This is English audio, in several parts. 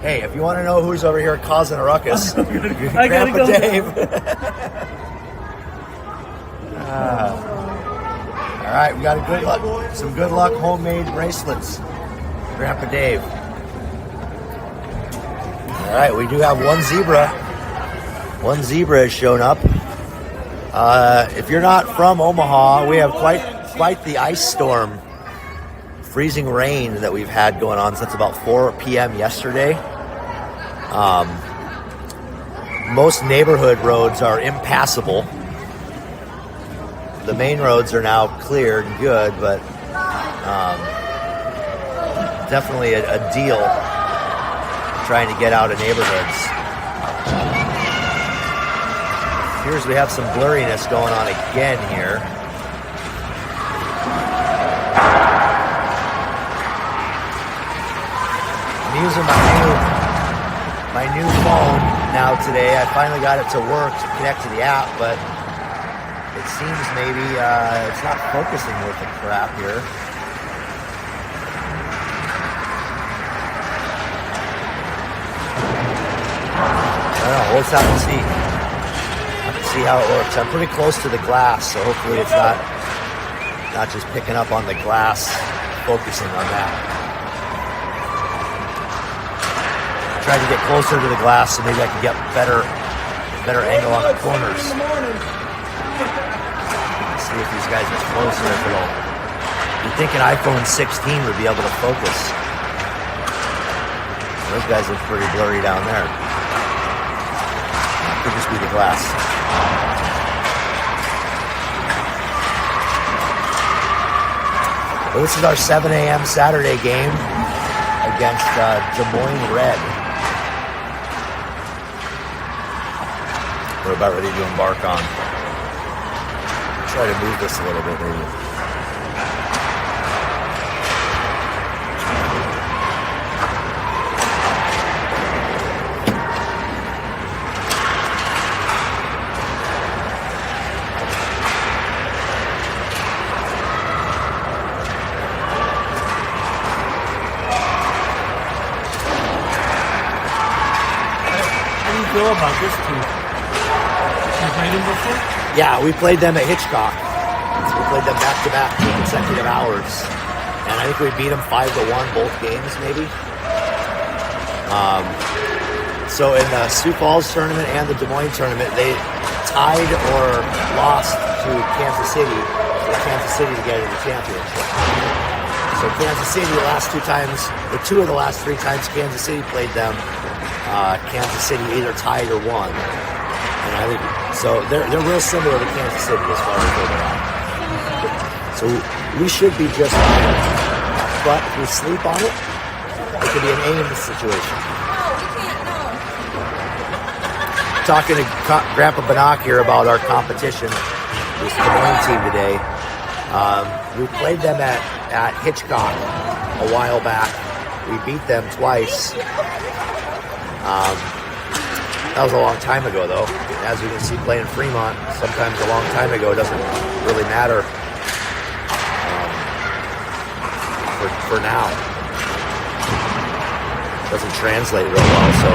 Hey, if you want to know who's over here causing a ruckus, I gotta Grandpa go. Dave. All right, we got some good luck homemade bracelets, Grandpa Dave. All right, we do have one zebra. One zebra has shown up. If you're not from Omaha, we have quite the ice storm, freezing rain that we've had going on since about 4 p.m. yesterday. Most neighborhood roads are impassable. The main roads are now cleared and good, but definitely a deal trying to get out of neighborhoods. Here's we have some blurriness going on again here. I'm using my new phone now today. I finally got it to work to connect to the app, but it seems maybe it's not focusing worth the crap here. I don't know. We'll just have to see. See how it works. I'm pretty close to the glass, so hopefully it's not just picking up on the glass, focusing on that. I tried to get closer to the glass so maybe I could get better angle on the corners. See if these guys are closer. If it'll. You'd think an iPhone 16 would be able to focus. Those guys look pretty blurry down there. Could just be the glass. Well, this is our 7 a.m. Saturday game against Des Moines Red. We're about ready to embark on. Try to move this a little bit, maybe. About this team. You played them before? Yeah, we played them at Hitchcock. We played them back-to-back 2 consecutive hours. And I think we beat them 5-1 both games, maybe. So in the Sioux Falls tournament and the Des Moines tournament, they tied or lost to Kansas City for Kansas City to get into the championship. So Kansas City, the last 2 times, or 2 of the last 3 times Kansas City played them, Kansas City either tied or won, and I think so. They're real similar to Kansas City as far as where they're at. So we should be just fine. But if we sleep on it, it could be an aim situation. Talking to Grandpa Banak here about our competition, this Des Moines team today. We played them at Hitchcock a while back. We beat them twice. That was a long time ago, though. As you can see, playing Fremont, sometimes a long time ago doesn't really matter for now. Doesn't translate real well. So,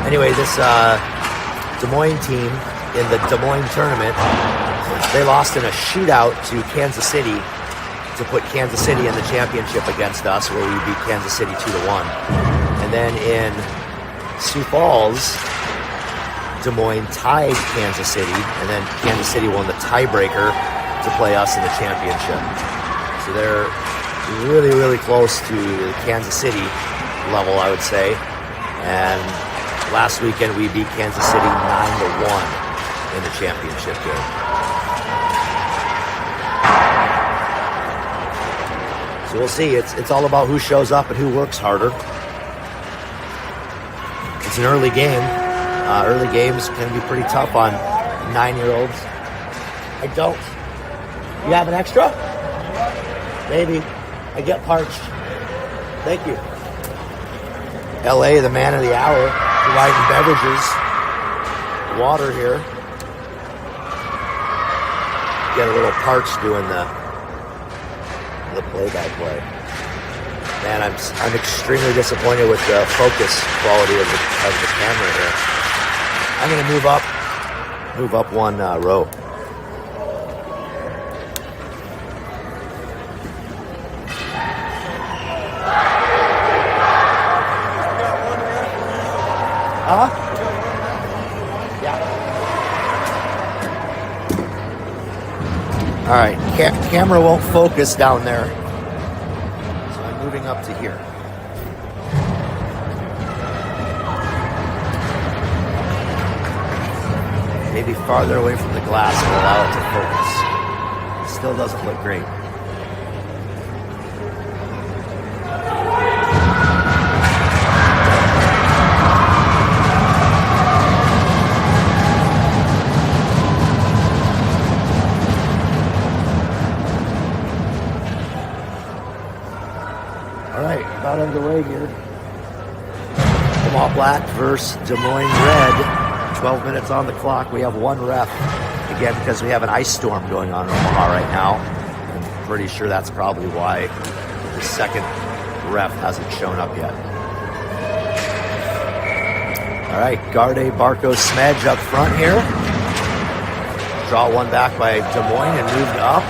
anyway, this Des Moines team in the Des Moines tournament, they lost in a shootout to Kansas City to put Kansas City in the championship against us, where we beat Kansas City 2-1. And then in Sioux Falls, Des Moines tied Kansas City, and then Kansas City won the tiebreaker to play us in the championship. So they're really, really close to the Kansas City level, I would say. And last weekend we beat Kansas City 9-1 in the championship game. So we'll see. It's all about who shows up and who works harder. It's an early game. Early games can be pretty tough on 9-year-olds. I don't. You have an extra? Maybe. I get parched. Thank you. LA, the man of the hour, providing beverages, water here. Get a little parched doing the play-by-play. Man, I'm extremely disappointed with the focus quality of the camera here. I'm gonna move up one row. Yeah. All right, camera won't focus down there. So I'm moving up to here. Maybe farther away from the glass will allow it to focus. Still doesn't look great. All right, about underway here. Squirt Black versus Des Moines Red. 12 minutes on the clock. We have one ref. Again, because we have an ice storm going on in Omaha right now. I'm pretty sure that's probably why the second ref hasn't shown up yet. All right, Garde, Barco, Smedge up front here. Draw one back by Des Moines and moved up.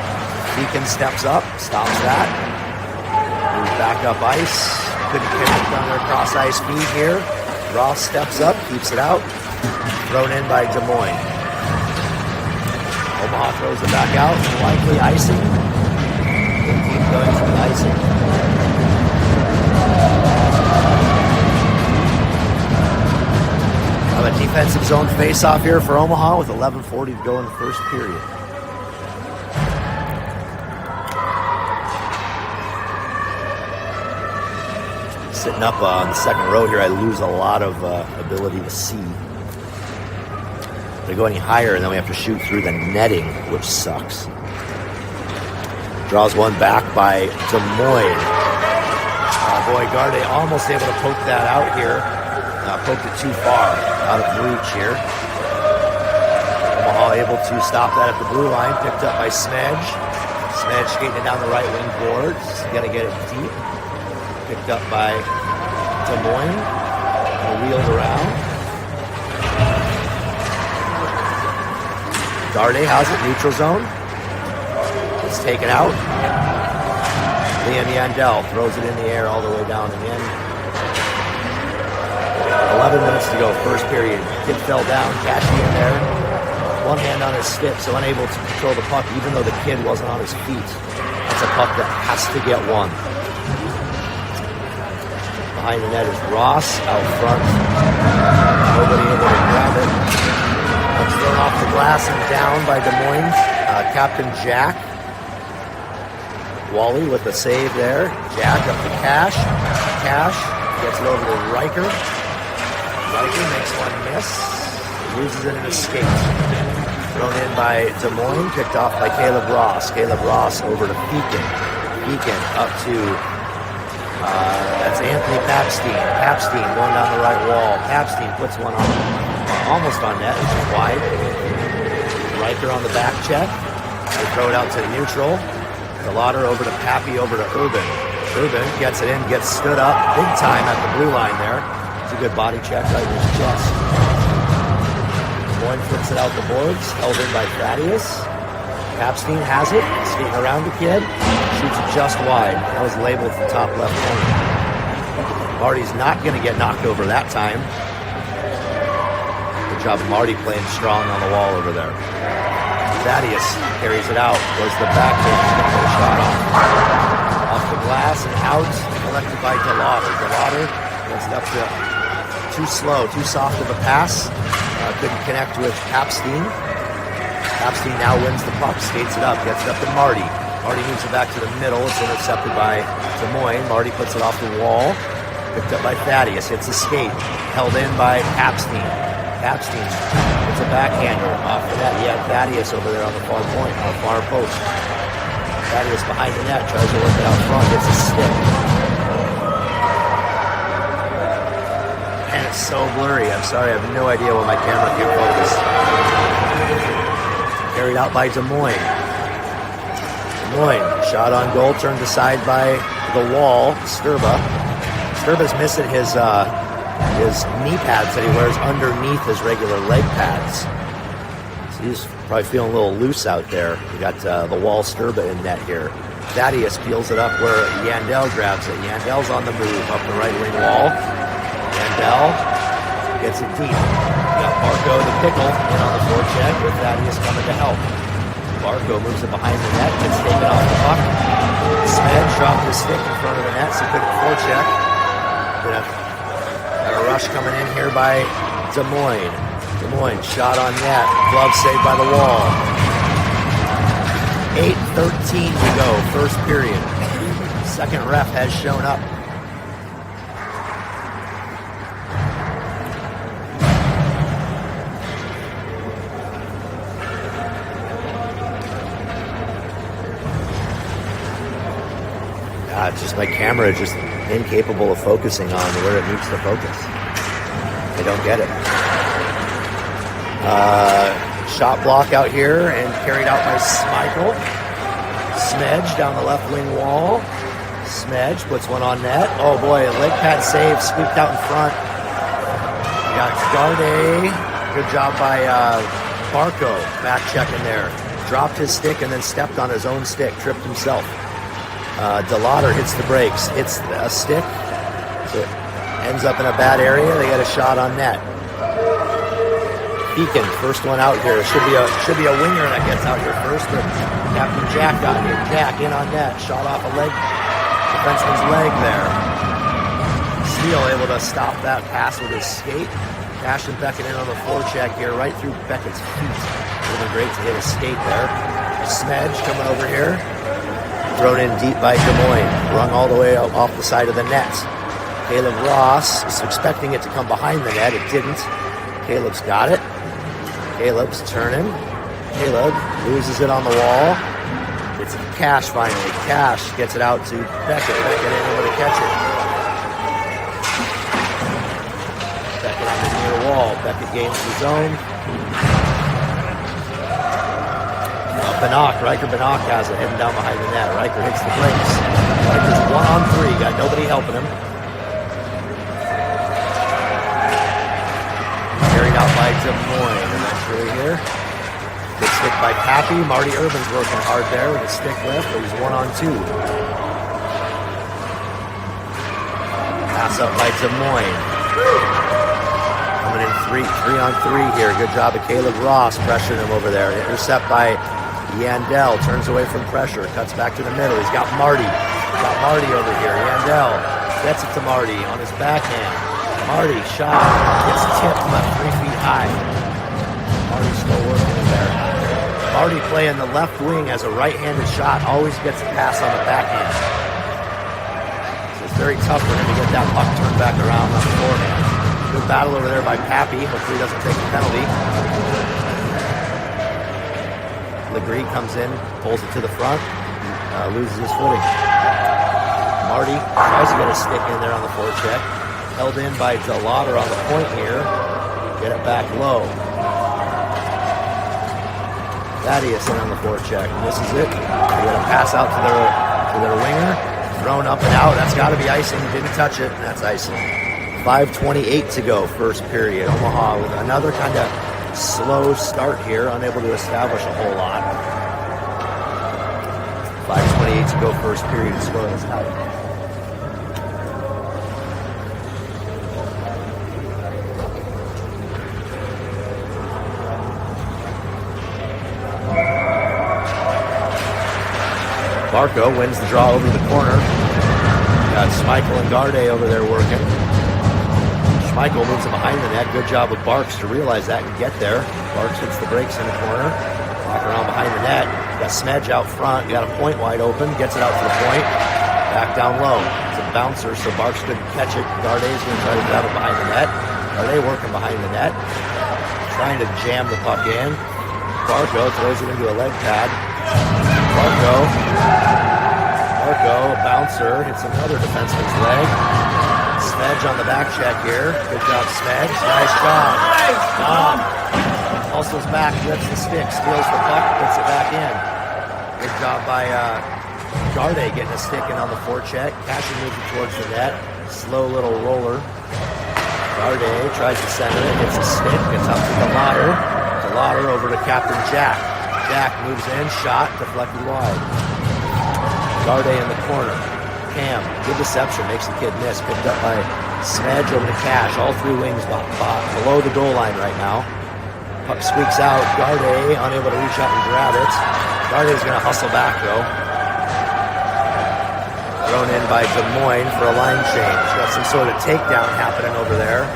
Beacon steps up, stops that. Moves back up ice. Couldn't connect on their cross ice feed here. Ross steps up, keeps it out. Thrown in by Des Moines. Omaha throws it back out. Likely icing. They keep going for the icing. Have a defensive zone face-off here for Omaha with 11:40 to go in the first period. Sitting up on the second row here, I lose a lot of ability to see. They go any higher, and then we have to shoot through the netting, which sucks. Draws one back by Des Moines. Boy, Garde almost able to poke that out here. Poked it too far, out of reach here. Omaha able to stop that at the blue line, picked up by Smedge. Smedge skating it down the right wing boards. Gonna get it deep. Picked up by Des Moines. And wheeled around. Garde has it, neutral zone. It's taken out. Liam Yandel throws it in the air all the way down and in. 11 minutes to go, first period. Kid fell down, Cashy in there. One hand on his stick, so unable to control the puck, even though the kid wasn't on his feet. That's a puck that has to get won. Behind the net is Ross out front. Nobody able to grab it. It's thrown off the glass and down by Des Moines. Captain Jack. Wally with the save there. Jack up to Cash. Cash gets it over to Riker. Riker makes one miss. Loses it in a skate. Thrown in by Des Moines. Picked off by Caleb Ross. Caleb Ross over to Beacon. Beacon up to, that's Anthony Papstein. Papstein going down the right wall. Papstein puts one on, almost on net, which is wide. Riker on the back check. They throw it out to neutral. DeLauder over to Pappy, over to Urban. Urban gets it in, gets stood up big time at the blue line there. It's a good body check right in his chest. Moines flips it out the boards, held in by Thaddeus. Papstein has it, skating around the kid, shoots it just wide. That was labeled for top left corner. Marty's not going to get knocked over that time. Good job of Marty playing strong on the wall over there. Thaddeus carries it out, goes to the backhand, shot off the glass and out, collected by DeLauder. DeLauder gets it up to too slow, too soft of a pass. Couldn't connect with Papstein. Papstein now wins the puck, skates it up, gets it up to Marty. Marty moves it back to the middle. It's intercepted by Des Moines. Marty puts it off the wall. Picked up by Thaddeus. Hits a skate. Held in by Papstein. Papstein puts a backhander off the net. Yeah, Thaddeus over there on the far point, on the far post. Thaddeus behind the net, tries to work it out front. Gets a stick. And it's so blurry. I'm sorry, I have no idea what my camera can focus. Carried out by Des Moines. Des Moines, shot on goal, turned aside by the wall, Sturba. Sturba's missing his knee pads that he wears underneath his regular leg pads. So he's probably feeling a little loose out there. You got the wall Sturba in net here. Thaddeus peels it up where Yandel grabs it. Yandel's on the move up the right wing wall. Yandel gets it deep. You got Barco the pickle in on the forecheck with Thaddeus coming to help. Barco moves it behind the net, gets taken off the puck. Smedge dropped his stick in front of the net, so couldn't forecheck. Got a rush coming in here by Des Moines. Des Moines shot on net. Glove saved by the wall. 8:13 to go, first period. Second ref has shown up. It's just my camera is just incapable of focusing on where it needs to focus. I don't get it. Shot block out here and carried out by Schmeichel. Smedge down the left wing wall. Smedge puts one on net. Oh boy, a leg pad save, scooped out in front. We got Garde. Good job by Barco, back checking there. Dropped his stick and then stepped on his own stick, tripped himself. DeLauder hits the brakes, hits a stick, so it ends up in a bad area. They get a shot on net. Beacon, first one out here. Should be a winger that gets out here first, but Captain Jack got here. Jack in on net, shot off a leg, defenseman's leg there. Steele able to stop that pass with his skate. Ashton Beckett in on the forecheck here, right through Beckett's feet. It would have been great to hit a skate there. Smedge coming over here. Thrown in deep by Des Moines. Rung all the way off the side of the net. Caleb Ross is expecting it to come behind the net. It didn't. Caleb's got it. Caleb's turning. Caleb loses it on the wall. It's Cash finally. Cash gets it out to Beckett. Beckett ain't able to catch it. Beckett on the near wall. Beckett gains the zone. Riker Banach has it heading down behind the net. Riker hits the brakes. Riker's 1-on-3. Got nobody helping him. Carried out by Des Moines eventually here. Good stick by Pappy. Marty Urban's working hard there with a stick lift, but he's 1-on-2. Pass up by Des Moines. Coming in 3-on-3 here. Good job of Caleb Ross pressuring him over there. Intercept by Yandel, turns away from pressure, cuts back to the middle. He's got Marty. Got Marty over here. Yandel gets it to Marty on his backhand. Marty shot. Gets tipped left 3 feet high. Marty's still working in there. Marty playing the left wing as a right-handed shot. Always gets a pass on the backhand. So it's very tough for him to get that puck turned back around on the forehand. Good battle over there by Pappy. Hopefully he doesn't take a penalty. Legree comes in, pulls it to the front, loses his footing. Marty tries to get a stick in there on the forecheck. Held in by DeLauder on the point here. Get it back low. Thaddeus in on the forecheck. This is it. They get a pass out to their winger. Thrown up and out. That's got to be icing. Didn't touch it, and that's icing. 5:28 to go, first period. Omaha with another kind of slow start here, unable to establish a whole lot. 5:28 to go, first period. Score is tight. Barco wins the draw over the corner. Got Schmeichel and Garde over there working. Schmeichel moves it behind the net. Good job of Barks to realize that and get there. Barks hits the brakes in the corner. Back around behind the net. Got Smedge out front. Got a point wide open. Gets it out to the point. Back down low. It's a bouncer, so Barks couldn't catch it. Garde's going to try to grab it behind the net. Garde working behind the net. Trying to jam the puck in. Barco throws it into a leg pad. Barco, a bouncer, hits another defenseman's leg. Smedge on the back check here. Good job, Smedge. Nice job. Hustles back, lifts the stick, steals the puck, puts it back in. Good job by Garde getting a stick in on the forecheck. Cashy moves it towards the net. Slow little roller. Garde tries to center it. Hits a stick. Gets up to DeLauder. DeLauder over to Captain Jack. Jack moves in. Shot. Deflected wide. Garde in the corner. Cam. Good deception. Makes the kid miss. Picked up by Smedge over to Cash. All three wings below the goal line right now. Puck squeaks out. Garde unable to reach out and grab it. Garde's going to hustle back though. Thrown in by Des Moines for a line change. Got some sort of takedown happening over there.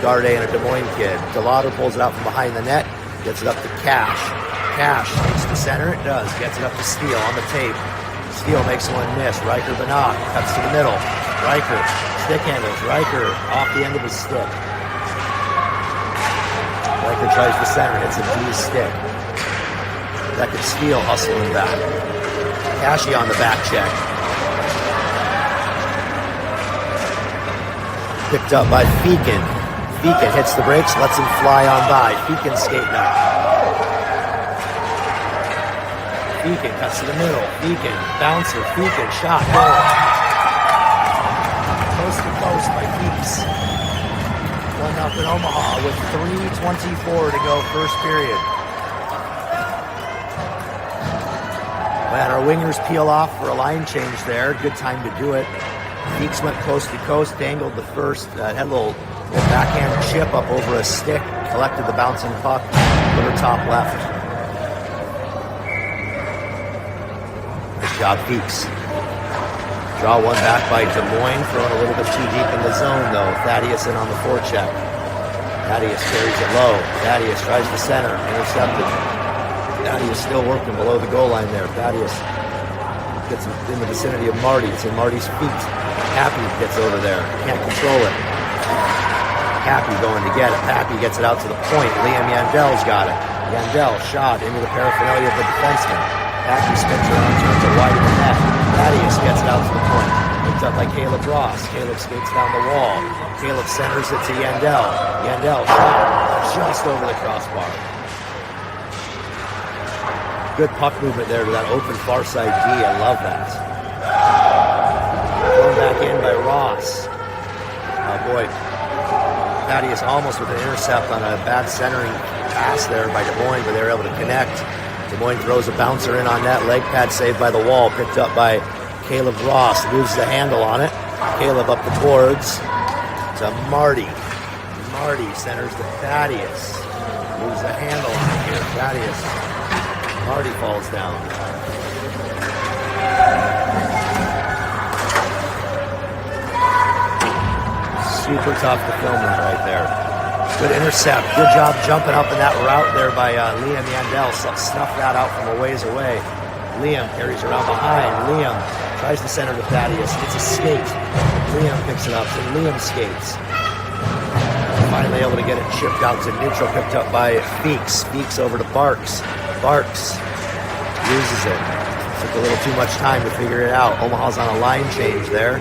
Garde and a Des Moines kid. DeLauder pulls it out from behind the net. Gets it up to Cash. Cash takes the center. It does. Gets it up to Steele on the tape. Steele makes one miss. Riker Banach cuts to the middle. Riker stick handles. Riker off the end of his stick. Riker tries to center. Hits a D stick. That could Steele hustling back. Cashy on the back check. Picked up by Feakin. Feakin hits the brakes, lets him fly on by. Feakin skating up. Feakin cuts to the middle. Feakin, bouncer, Feakin, shot, goal. Coast to coast by Feeks. 1-0 Omaha with 3:24 to go, first period. And our wingers peel off for a line change there. Good time to do it. Feeks went coast to coast, dangled the first, had a little backhand chip up over a stick, collected the bouncing puck over top left. Nice job, Feeks. Draw one back by Des Moines, throwing a little bit too deep in the zone though. Thaddeus in on the forecheck. Thaddeus carries it low. Thaddeus tries to center, intercepted. Thaddeus still working below the goal line there. Thaddeus gets in the vicinity of Marty. It's in Marty's feet. Happy gets over there. Can't control it. Happy going to get it. Happy gets it out to the point. Liam Yandel's got it. Yandel shot into the paraphernalia of the defenseman. Happy spins around, turns it wide of the net. Thaddeus gets it out to the point. Picked up by Caleb Ross. Caleb skates down the wall. Caleb centers it to Yandel. Yandel shot just over the crossbar. Good puck movement there to that open far side D. I love that. Thrown back in by Ross. Oh boy. Thaddeus almost with an intercept on a bad centering pass there by Des Moines, but they were able to connect. Des Moines throws a bouncer in on net. Leg pad saved by the wall. Picked up by Caleb Ross. Loses the handle on it. Caleb up the boards to Marty. Marty centers to Thaddeus. Loses the handle on it here. Thaddeus. Marty falls down. Super tough to film that right there. Good intercept. Good job jumping up in that route there by Liam Yandel. Snuffed that out from a ways away. Liam carries around behind. Liam tries to center to Thaddeus. It's a skate. Liam picks it up, and Liam skates. Finally able to get it chipped out to neutral. Picked up by Feeks. Feeks over to Barks. Barks uses it. Took a little too much time to figure it out. Omaha's on a line change there.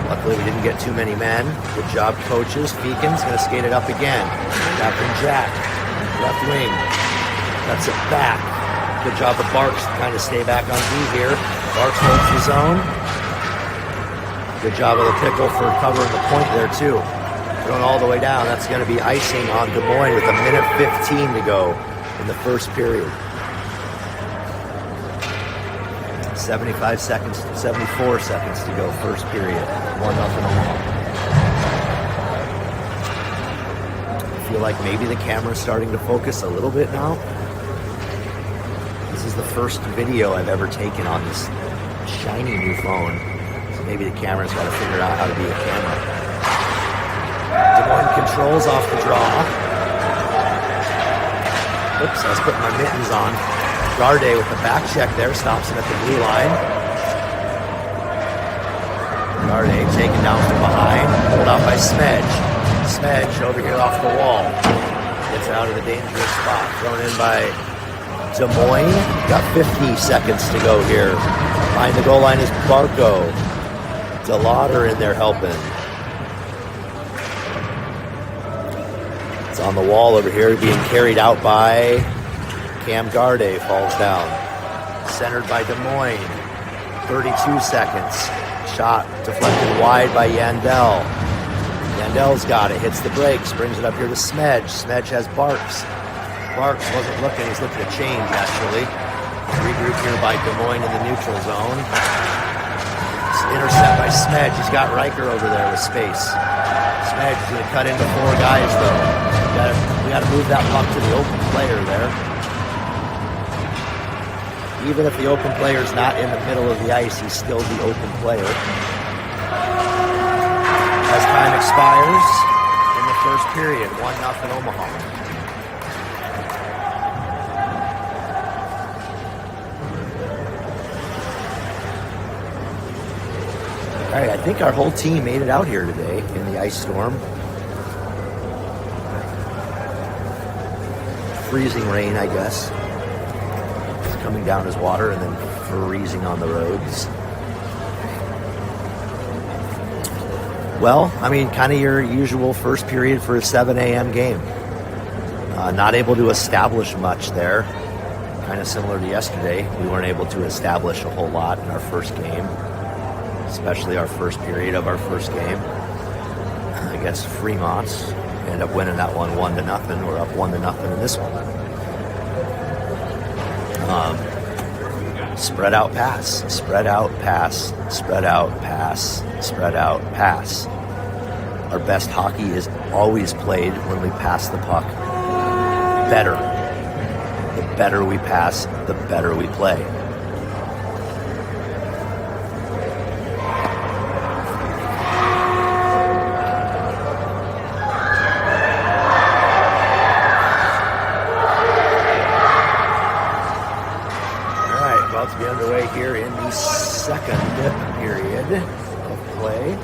Luckily, we didn't get too many men. Good job, coaches. Feakin's going to skate it up again. Captain Jack, left wing. That's it back. Good job of Barks to kind of stay back on D here. Barks holds the zone. Good job of the pickle for covering the point there, too. Thrown all the way down. That's going to be icing on Des Moines with 1:15 to go in the first period. 74 seconds to go, first period. 1-0 Omaha. I feel like maybe the camera's starting to focus a little bit now. This is the first video I've ever taken on this shiny new phone. So maybe the camera's got to figure out how to be a camera. Des Moines controls off the draw. Oops, I was putting my mittens on. Garde with the back check there, stops him at the blue line. Garde taken down from behind, pulled out by Smedge. Smedge over here off the wall. Gets out of the dangerous spot. Thrown in by Des Moines. Got 50 seconds to go here. Behind the goal line is Barco. DeLauder in there helping. It's on the wall over here, being carried out by Cam Garde. Falls down. centered by Des Moines. 32 seconds. Shot deflected wide by Yandel. Yandel's got it, hits the brakes, brings it up here to Smedge. Smedge has Barks. Barks wasn't looking, he's looking to change actually. Regroup here by Des Moines in the neutral zone. Intercept by Smedge. He's got Riker over there with space. Smedge is going to cut into 4 guys though. We got to move that puck to the open player there. Even if the open player's not in the middle of the ice, he's still the open player. As time expires in the first period, 1-0 Omaha. All right, I think our whole team made it out here today in the ice storm. Freezing rain, I guess. It's coming down as water and then freezing on the roads. Well, I mean, kind of your usual first period for a 7 a.m. game. Not able to establish much there. Kind of similar to yesterday. We weren't able to establish a whole lot in our first game. Especially our first period of our first game against Fremont. End up winning that one 1-0. We're up 1-0 in this one. Spread out pass, spread out pass, spread out pass, spread out pass. Our best hockey is always played when we pass the puck better. The better we pass, the better we play. About to be underway here in the second period of play.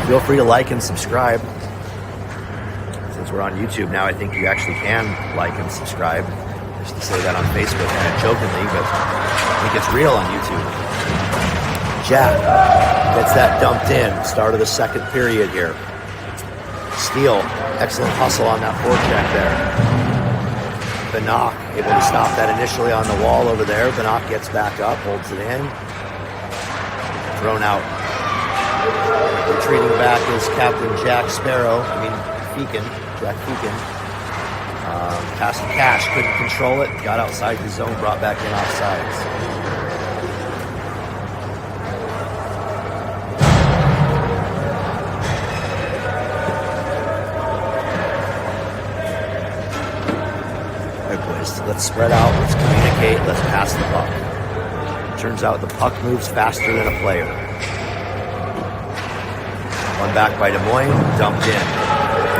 Feel free to like and subscribe. Since we're on YouTube now, I think you actually can like and subscribe. I used to say that on Facebook kind of jokingly, but I think it's real on YouTube. Jack gets that dumped in. Start of the second period here. Steele, excellent hustle on that forecheck there. Banach able to stop that initially on the wall over there. Banach gets back up, holds it in. Thrown out. Retreating back is Captain Jack Sparrow. Jack Feakin. Passed to Cash, couldn't control it. Got outside the zone, brought back in offsides. Let's spread out, let's communicate, let's pass the puck. Turns out the puck moves faster than a player. One back by Des Moines, dumped in.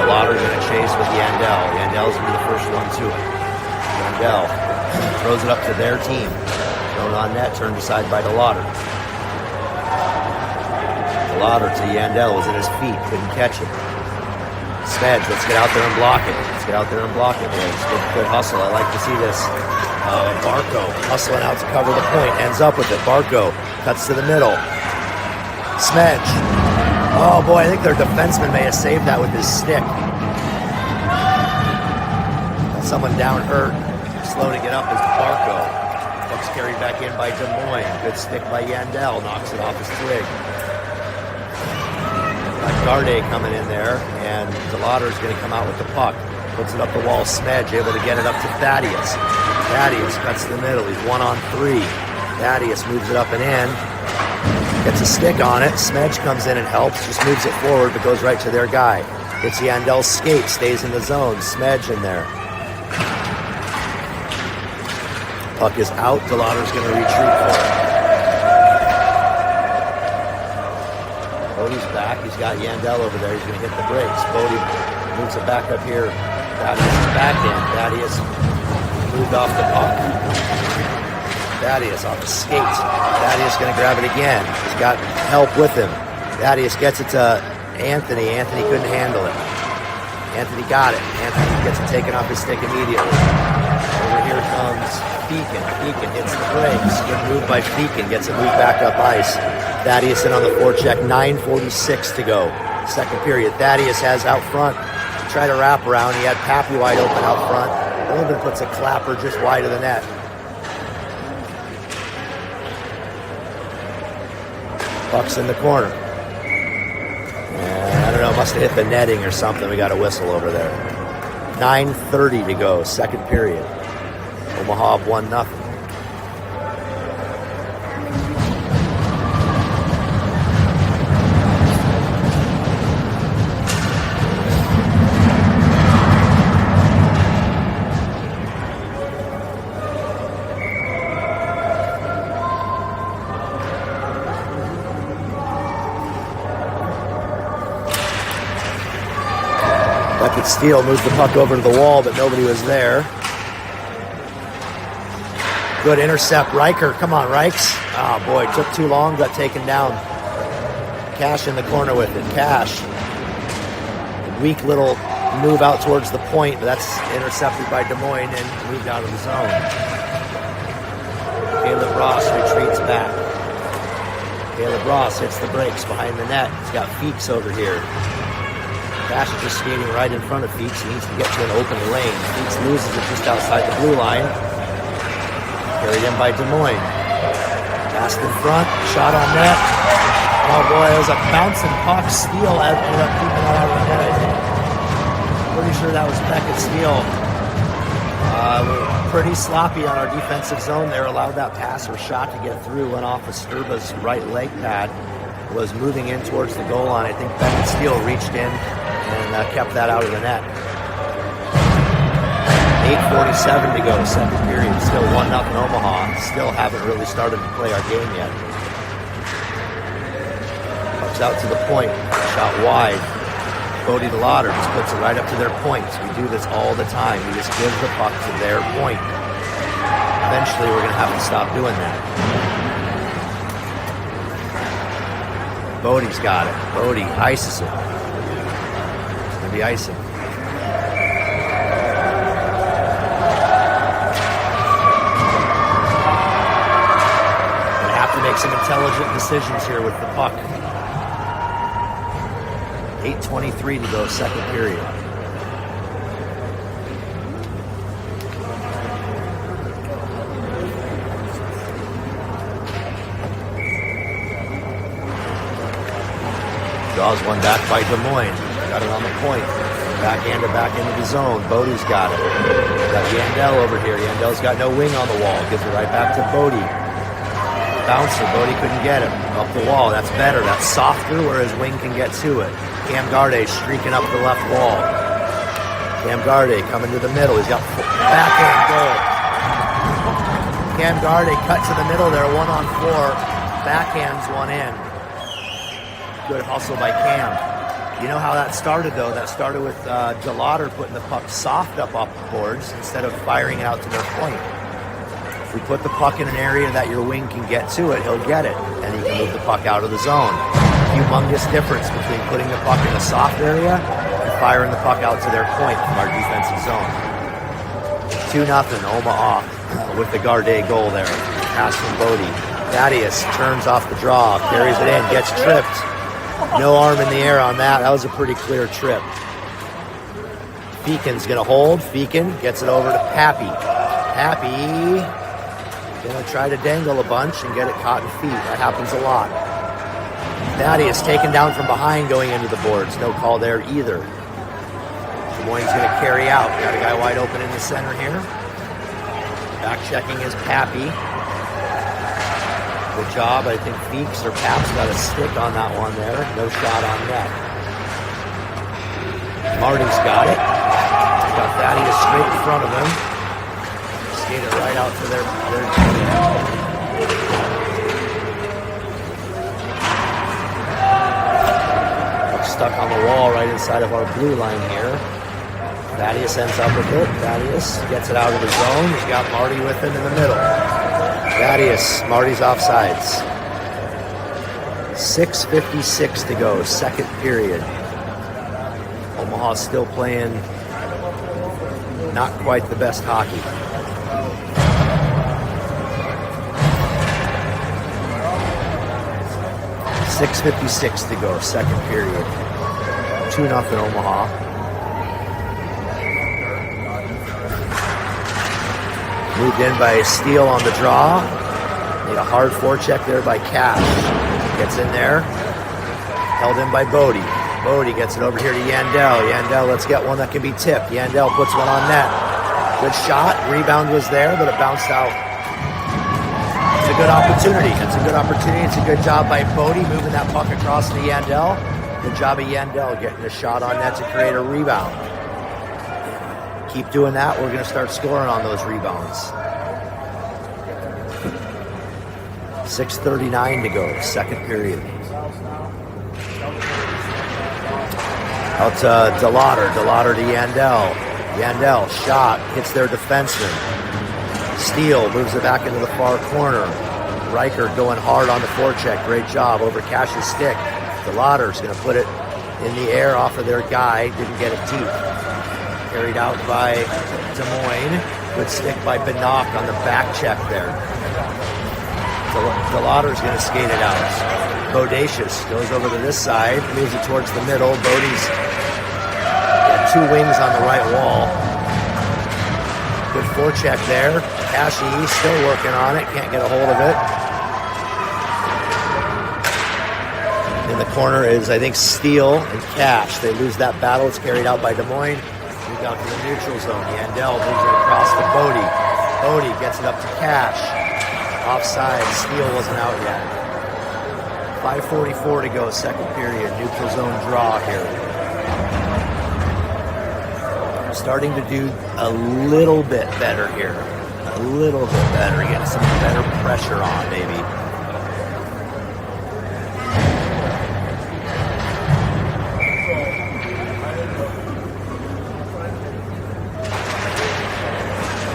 Delauder's going to chase with Yandel. Yandel's going to be the first one to it. Yandel throws it up to their team. Thrown on net, turned aside by Delauder. Delauder to Yandel, was in his feet, couldn't catch it. Smedge, let's get out there and block it. Let's get out there and block it, boys. Good hustle. I like to see this. Barco hustling out to cover the point. Ends up with it. Barco cuts to the middle. Smedge. Oh, boy, I think their defenseman may have saved that with his stick. Got someone down hurt. Slow to get up is Barco. Puck's carried back in by Des Moines. Good stick by Yandel. Knocks it off his twig. Garde coming in there, and Delauder's going to come out with the puck. Puts it up the wall. Smedge able to get it up to Thaddeus. Thaddeus cuts to the middle. He's 1-on-3. Thaddeus moves it up and in. Gets a stick on it. Smedge comes in and helps. Just moves it forward, but goes right to their guy. Gets Yandel's skate. Stays in the zone. Smedge in there. Puck is out. Delauder's going to retreat for it. Bodie's back. He's got Yandel over there. He's going to hit the brakes. Bodie moves it back up here. Thaddeus is back in. Thaddeus moved off the puck. Thaddeus off the skate. Thaddeus going to grab it again. He's got help with him. Thaddeus gets it to Anthony. Anthony couldn't handle it. Anthony got it. Anthony gets it taken off his stick immediately. Over here comes Feakin. Feakin hits the brakes. Good move by Feakin. Gets it moved back up ice. Thaddeus in on the forecheck. 9:46 to go. Second period. Thaddeus has out front. Try to wrap around. He had Pappy wide open out front. Golden puts a clapper just wide of the net. Puck's in the corner. And I don't know, must have hit the netting or something. We got a whistle over there. 9:30 to go, second period. Omaha up 1-0. Steele moved the puck over to the wall, but nobody was there. Good intercept, Riker. Come on, Rikes. Oh, boy, took too long, got taken down. Cash in the corner with it. Cash. Weak little move out towards the point, but that's intercepted by Des Moines and moved out of the zone. Caleb Ross retreats back. Caleb Ross hits the brakes behind the net. He's got Feeks over here. Cash is just skating right in front of Feeks. He needs to get to an open lane. Feeks loses it just outside the blue line. Carried in by Des Moines. Passed in front. Shot on net. Oh boy, it was a bouncing puck. Steele ended up keeping that out of the net, I think. Pretty sure that was Beckett's steal. We're pretty sloppy on our defensive zone there. Allowed that pass or shot to get through. Went off of Sturba's right leg pad. Was moving in towards the goal line. I think Beckett Steele reached in and kept that out of the net. 8:47 to go, second period. Still 1-0 Omaha. Still haven't really started to play our game yet. Puck's out to the point. Shot wide. Bodie DeLauder just puts it right up to their points. We do this all the time. We just give the puck to their point. Eventually, we're going to have to stop doing that. Bodie's got it. Bodie ices it. It's going to be icing. Going to have to make some intelligent decisions here with the puck. 8:23 to go, second period. Draws one back by Des Moines. Got it on the point. Backhanded back into the zone. Bodie's got it. Got Yandel over here. Yandel's got no wing on the wall. Gives it right back to Bodie. Bouncer. Bodie couldn't get it. Up the wall. That's better. That's softer where his wing can get to it. Cam Garde streaking up the left wall. Cam Garde coming to the middle. He's got backhand goal. Cam Garde cut to the middle there. 1-on-4. Backhands one in. Good hustle by Cam. You know how that started, though? That started with DeLauder putting the puck soft up off the boards instead of firing it out to their point. If we put the puck in an area that your wing can get to it, he'll get it, and he can move the puck out of the zone. Humongous difference between putting the puck in a soft area and firing the puck out to their point from our defensive zone. 2-0 Omaha with the Garde goal there. Pass from Bodie. Thaddeus turns off the draw, carries it in, gets tripped. No arm in the air on that. That was a pretty clear trip. Feekin's going to hold. Feekin gets it over to Pappy. Pappy going to try to dangle a bunch and get it caught in feet. That happens a lot. Thaddeus taken down from behind going into the boards. No call there either. Des Moines going to carry out. Got a guy wide open in the center here. Back checking is Pappy. Good job. I think Feeks or Paps got a stick on that one there. No shot on net. Marty's got it. Got Thaddeus straight in front of him. Skate it right out to their stuck on the wall right inside of our blue line here. Thaddeus ends up with it. Thaddeus gets it out of the zone. He's got Marty with him in the middle. Thaddeus, Marty's offsides. 6:56 to go, second period. Omaha still playing not quite the best hockey. .6:56 to go, second period. 2-0 Omaha. Moved in by Steele on the draw. Made a hard forecheck there by Cash. Gets in there. Held in by Bodie. Bodie gets it over here to Yandel. Yandel, let's get one that can be tipped. Yandel puts one on net. Good shot. Rebound was there, but it bounced out. It's a good opportunity. It's a good job by Bodie moving that puck across to Yandel. Good job of Yandel getting a shot on net to create a rebound. Keep doing that. We're going to start scoring on those rebounds. 6:39 to go, second period. Out to DeLauder. DeLauder to Yandel. Yandel, shot, hits their defenseman. Steele moves it back into the far corner. Riker going hard on the forecheck. Great job over Cash's stick. DeLauder's going to put it in the air off of their guy. Didn't get it deep. Carried out by Des Moines. Good stick by Benock on the back check there. DeLauder's going to skate it out. Bodacious goes over to this side, moves it towards the middle. Bodie's got two wings on the right wall. Good forecheck there. Cashy still working on it, can't get a hold of it. In the corner is, I think, Steele and Cash. They lose that battle. It's carried out by Des Moines. Moved out to the neutral zone. Yandel moves it across to Bodie. Bodie gets it up to Cash. Offside. Steele wasn't out yet. 5:44 to go, second period. Neutral zone draw here. Starting to do a little bit better here. A little bit better. Getting some better pressure on, maybe.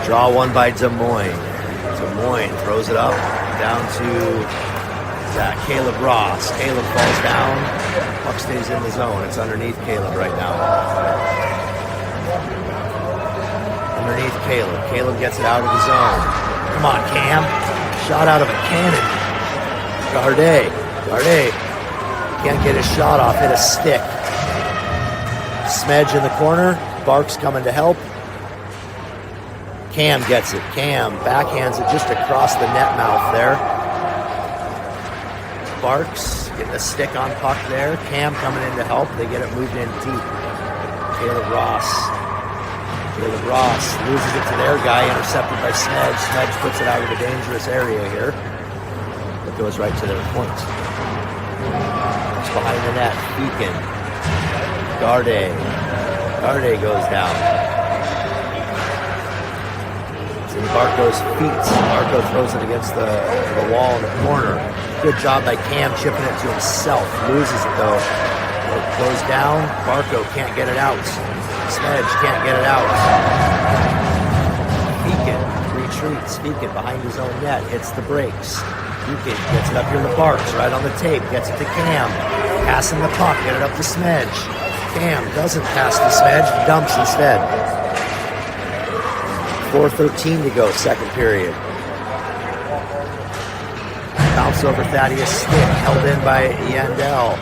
Draw one by Des Moines. Des Moines throws it up down to Caleb Ross. Caleb falls down. Puck stays in the zone. It's underneath Caleb right now. Underneath Caleb. Caleb gets it out of the zone. Come on, Cam. Shot out of a cannon. Gardet can't get his shot off. Hit a stick. Smedge in the corner. Barks coming to help. Cam gets it. Cam backhands it just across the net mouth there. Barks getting a stick on puck there. Cam coming in to help. They get it moved in deep. Caleb Ross loses it to their guy, intercepted by Smedge. Smedge puts it out of a dangerous area here. It goes right to their point. It's behind the net. Beacon. Gardet goes down. It's in Barco's feet. Barco throws it against the wall in the corner. Good job by Cam chipping it to himself. Loses it though. It goes down. Barco can't get it out. Smedge can't get it out. Beacon retreats. Beacon behind his own net. Hits the brakes. Beacon gets it up here to Barks. Right on the tape. Gets it to Cam. Passing the puck. Get it up to Smedge. Cam doesn't pass to Smedge. Dumps instead. 4:13 to go, second period. Bounce over Thaddeus' stick, held in by Yandel.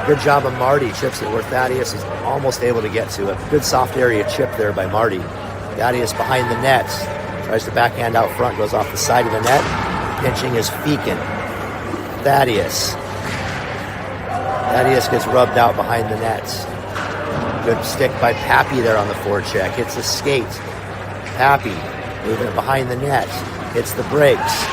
Good job of Marty, chips it where Thaddeus is almost able to get to it. Good soft area chip there by Marty. Thaddeus behind the net, tries to backhand out front, goes off the side of the net. Pinching is Feakin. Thaddeus gets rubbed out behind the net. Good stick by Pappy there on the forecheck. Hits the skate. Pappy moving it behind the net. Hits the brakes.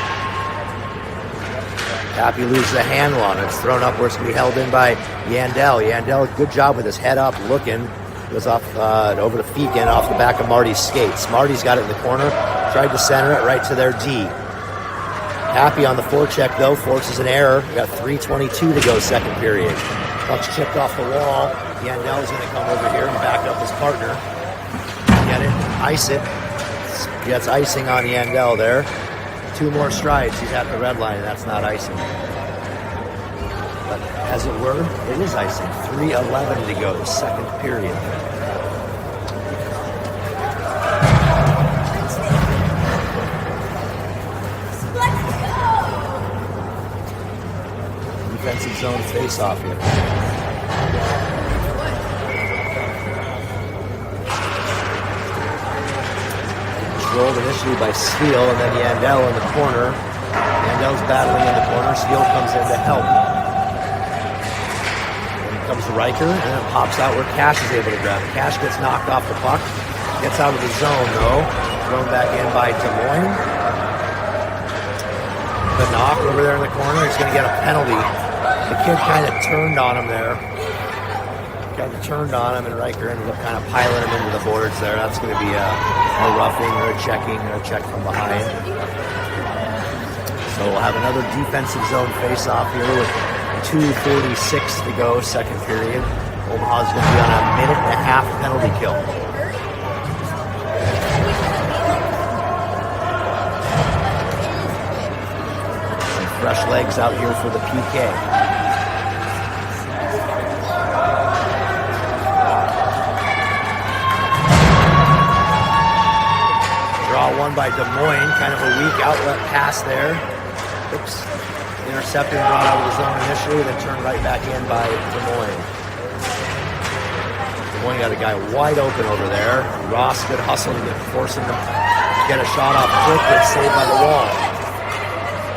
Pappy loses a handle on it. It's thrown up where it's going to be held in by Yandel. Yandel, good job with his head up, looking. Goes off over to Feakin off the back of Marty's skates. Marty's got it in the corner. Tried to center it right to their D. Pappy on the forecheck, though, forces an error. We got 3:22 to go, second period. Puck's chipped off the wall. Yandel's going to come over here and back up his partner. Get it, ice it. Gets icing on Yandel there. 2 more strides, he's at the red line, and that's not icing. But as it were, it is icing. 3:11 to go, second period. Defensive zone face-off here. goal initially by Steele, and then Yandel in the corner. Yandel's battling in the corner. Steele comes in to help. Then comes Riker, and then pops out where Cash is able to grab it. Cash gets knocked off the puck. Gets out of the zone, though. Thrown back in by Des Moines. The knock over there in the corner. He's going to get a penalty. The kid kind of turned on him there. And Riker ended up kind of piling him into the boards there. That's going to be a roughing or a checking or a check from behind. So we'll have another defensive zone face-off here with 2:46 to go, second period. Omaha's going to be on a 1.5-minute penalty kill. Some fresh legs out here for the PK. One by Des Moines, kind of a weak outlet pass there. Oops. Intercepted and brought out of the zone initially, then turned right back in by Des Moines. Des Moines got a guy wide open over there. Ross good hustle to force him to get a shot off quick, but saved by the wall.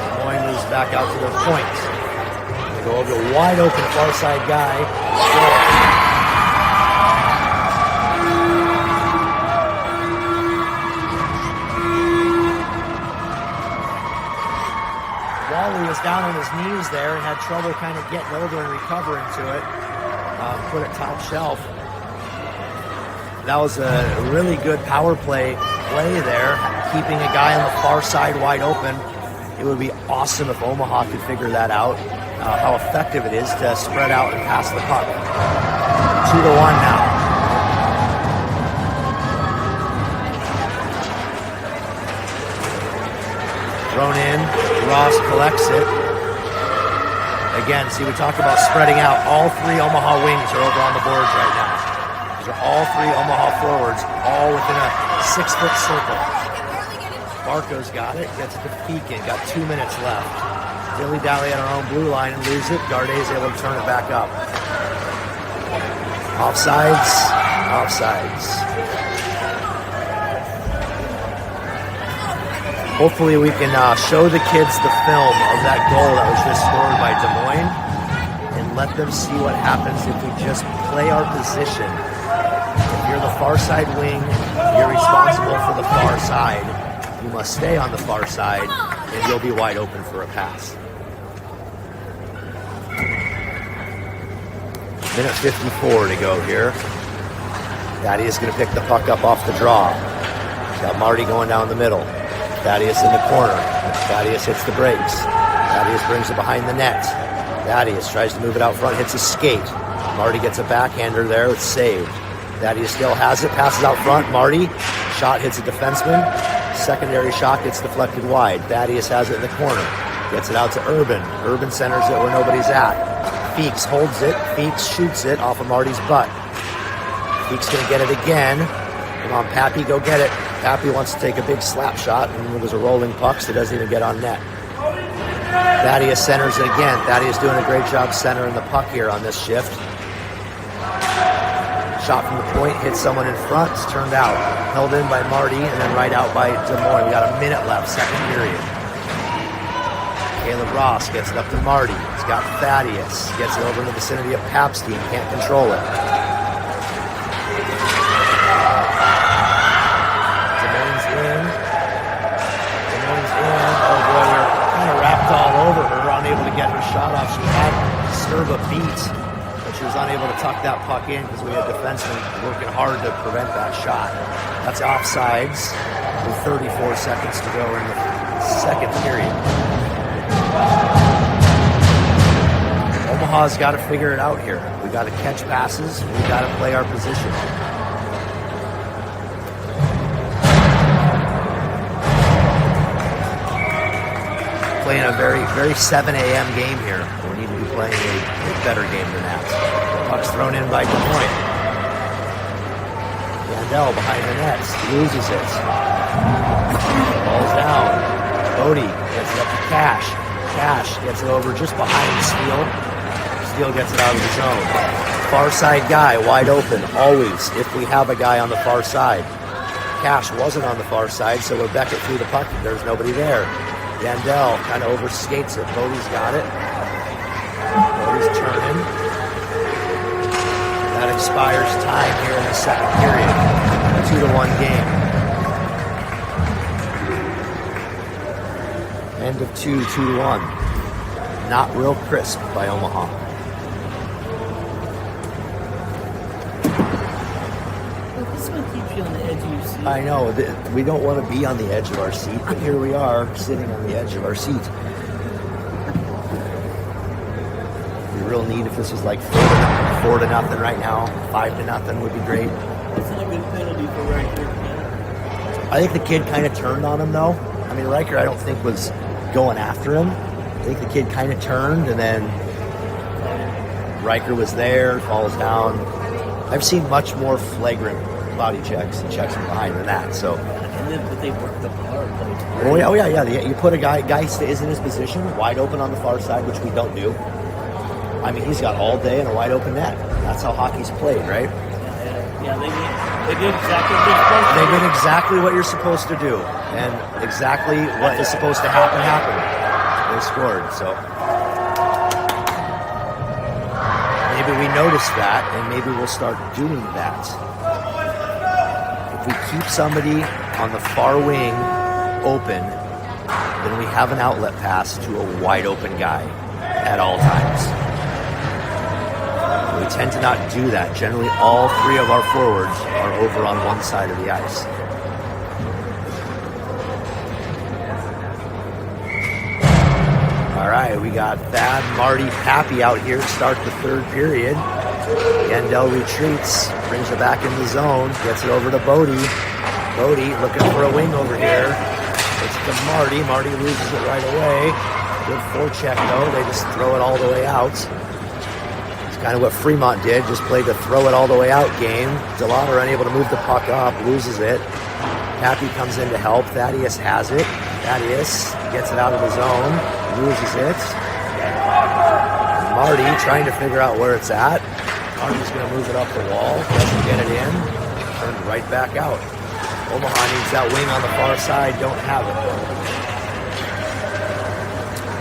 Des Moines moves back out to their point. They go over the wide open far side guy. Score. He was down on his knees there and had trouble kind of getting over and recovering to it. Put it top shelf. That was a really good power play there, keeping a guy on the far side wide open. It would be awesome if Omaha could figure that out, how effective it is to spread out and pass the puck. 2-1 now. Thrown in, Ross collects it. Again, see, we talked about spreading out. All three Omaha wings are over on the boards right now. These are all three Omaha forwards, all within a 6-foot circle. Barco's got it, gets it to Feakin, got 2 minutes left. Dilly-dally at our own blue line and lose it. Gardet's able to turn it back up. Offsides. Hopefully we can show the kids the film of that goal that was just scored by Des Moines and let them see what happens if we just play our position. If you're the far side wing, you're responsible for the far side. You must stay on the far side and you'll be wide open for a pass. Minute 54 to go here. Thaddeus is going to pick the puck up off the draw. Got Marty going down the middle. Thaddeus in the corner. Thaddeus hits the brakes. Thaddeus brings it behind the net. Thaddeus tries to move it out front, hits a skate. Marty gets a backhander there, it's saved. Thaddeus still has it, passes out front. Marty, shot hits a defenseman. Secondary shot gets deflected wide. Thaddeus has it in the corner. Gets it out to Urban. Urban centers it where nobody's at. Feeks holds it. Feeks shoots it off of Marty's butt. Feeks gonna get it again. Come on, Pappy, go get it. Pappy wants to take a big slap shot, and it was a rolling puck, so it doesn't even get on net. Thaddeus centers it again. Thaddeus doing a great job centering the puck here on this shift. Shot from the point, hits someone in front, it's turned out. Held in by Marty, and then right out by Des Moines. We got a minute left, second period. Caleb Ross gets it up to Marty. He's got Thaddeus. Gets it over in the vicinity of Papstein. Can't control it. Unable to get her shot off. She had Sturba beat, but she was unable to tuck that puck in because we had defensemen working hard to prevent that shot. That's offsides with 34 seconds to go in the second period. Omaha's got to figure it out here. We got to catch passes. We got to play our position. Playing a very 7 a.m. game here. We need to be playing a better game than that. Puck's thrown in by Des Moines. Yandel behind the nets. Loses it. Ball's down. Bodie gets it up to Cash. Cash gets it over just behind Steele. Steele gets it out of the zone. Far side guy wide open. Always if we have a guy on the far side. Cash wasn't on the far side, so Beckett threw the puck. There's nobody there. Yandel kind of overskates it. Bodie's got it. Bodie's turning. That expires time here in the second period. 2-1 game. End of 2-1. Not real crisp by Omaha. This one keeps you on the edge of your seat. I know. We don't want to be on the edge of our seat, but here we are, sitting on the edge of our seat. It'd be real neat if this was like 4-0 right now. 5-0 would be great. It's not a good penalty for Riker. I think the kid kind of turned on him, though. I mean, Riker, I don't think was going after him. I think the kid kind of turned, and then Riker was there, falls down. I've seen much more flagrant body checks and checks from behind than that. So, But they worked the power play. oh yeah. You put a guy is in his position, wide open on the far side, which we don't do. I mean, he's got all day in a wide open net. That's how hockey's played, right? Yeah, they did exactly what they're supposed to do. They did exactly what you're supposed to do, and exactly what is supposed to happen happened. They scored, so maybe we notice that, and maybe we'll start doing that. If we keep somebody on the far wing open, then we have an outlet pass to a wide open guy at all times. We tend to not do that. Generally, all three of our forwards are over on one side of the ice. All right, we got Thad, Marty, Pappy out here to start the third period. Yandel retreats, brings it back in the zone, gets it over to Bodie. Bodie looking for a wing over here. It's to Marty. Marty loses it right away. Good forecheck, though. They just throw it all the way out. Kind of what Fremont did, just played the throw it all the way out game. Delauder unable to move the puck up, loses it. Pappy comes in to help. Thaddeus has it. Thaddeus gets it out of the zone, loses it. Marty trying to figure out where it's at. Marty's going to move it up the wall, doesn't get it in, turned right back out. Omaha needs that wing on the far side, don't have it.